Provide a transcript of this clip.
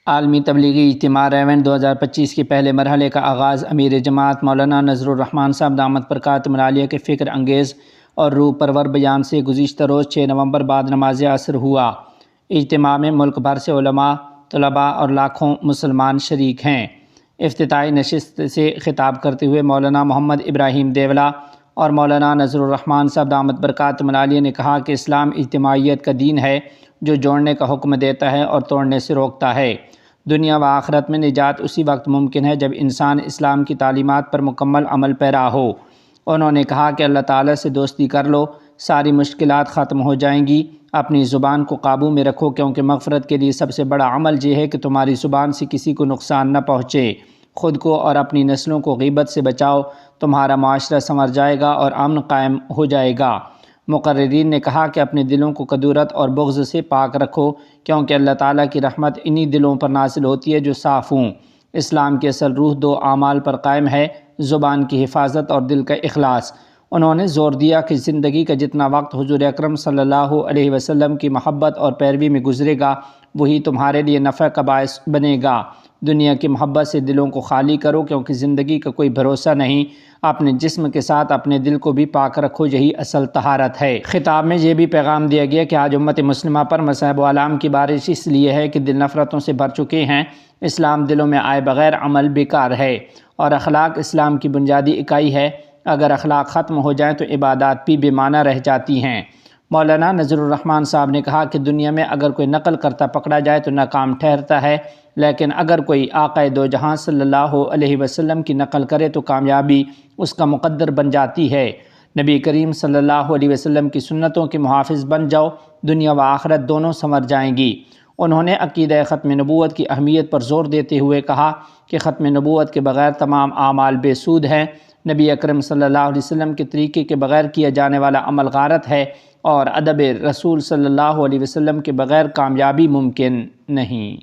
عالمی تبلیغی اجتماع ریونڈ 2025 کے پہلے مرحلے کا آغاز امیر جماعت مولانا نذر الرحمان صاحب دامت برکاتہم العالیہ کے فکر انگیز اور روح پرور بیان سے گزشتہ روز 6 نومبر بعد نماز عصر ہوا۔ اجتماع میں ملک بھر سے علماء، طلباء اور لاکھوں مسلمان شریک ہیں۔ افتتاحی نشست سے خطاب کرتے ہوئے مولانا محمد ابراہیم دیولہ اور مولانا نذر الرحمان صاحب دامت برکاتہم العالیہ نے کہا کہ اسلام اجتماعیت کا دین ہے جو جوڑنے کا حکم دیتا ہے اور توڑنے سے روکتا ہے۔ دنیا و آخرت میں نجات اسی وقت ممکن ہے جب انسان اسلام کی تعلیمات پر مکمل عمل پیرا ہو۔ انہوں نے کہا کہ اللہ تعالیٰ سے دوستی کر لو، ساری مشکلات ختم ہو جائیں گی۔ اپنی زبان کو قابو میں رکھو کیونکہ مغفرت کے لیے سب سے بڑا عمل یہ ہے کہ تمہاری زبان سے کسی کو نقصان نہ پہنچے۔ خود کو اور اپنی نسلوں کو غیبت سے بچاؤ، تمہارا معاشرہ سنور جائے گا اور امن قائم ہو جائے گا۔ مقررین نے کہا کہ اپنے دلوں کو کدورت اور بغض سے پاک رکھو کیونکہ اللہ تعالیٰ کی رحمت انہی دلوں پر نازل ہوتی ہے جو صاف ہوں۔ اسلام کی اصل روح 2 اعمال پر قائم ہے، زبان کی حفاظت اور دل کا اخلاص۔ انہوں نے زور دیا کہ زندگی کا جتنا وقت حضور اکرم صلی اللہ علیہ وسلم کی محبت اور پیروی میں گزرے گا وہی تمہارے لیے نفع کا باعث بنے گا۔ دنیا کی محبت سے دلوں کو خالی کرو کیونکہ زندگی کا کوئی بھروسہ نہیں۔ اپنے جسم کے ساتھ اپنے دل کو بھی پاک رکھو، یہی اصل طہارت ہے۔ خطاب میں یہ بھی پیغام دیا گیا کہ آج امت مسلمہ پر مصائب و آلام کی بارش اس لیے ہے کہ دل نفرتوں سے بھر چکے ہیں۔ اسلام دلوں میں آئے بغیر عمل بیکار ہے اور اخلاق اسلام کی بنیادی اکائی ہے۔ اگر اخلاق ختم ہو جائیں تو عبادات بھی بے معنی رہ جاتی ہیں۔ مولانا نذر الرحمان صاحب نے کہا کہ دنیا میں اگر کوئی نقل کرتا پکڑا جائے تو ناکام ٹھہرتا ہے، لیکن اگر کوئی آقا دو جہاں صلی اللہ علیہ وسلم کی نقل کرے تو کامیابی اس کا مقدر بن جاتی ہے۔ نبی کریم صلی اللہ علیہ وسلم کی سنتوں کے محافظ بن جاؤ، دنیا و آخرت دونوں سنور جائیں گی۔ انہوں نے عقیدہ ختم نبوت کی اہمیت پر زور دیتے ہوئے کہا کہ ختم نبوت کے بغیر تمام اعمال بے سود ہیں۔ نبی اکرم صلی اللہ علیہ وسلم کے طریقے کے بغیر کیا جانے والا عمل غارت ہے اور ادب رسول صلی اللہ علیہ وسلم کے بغیر کامیابی ممکن نہیں۔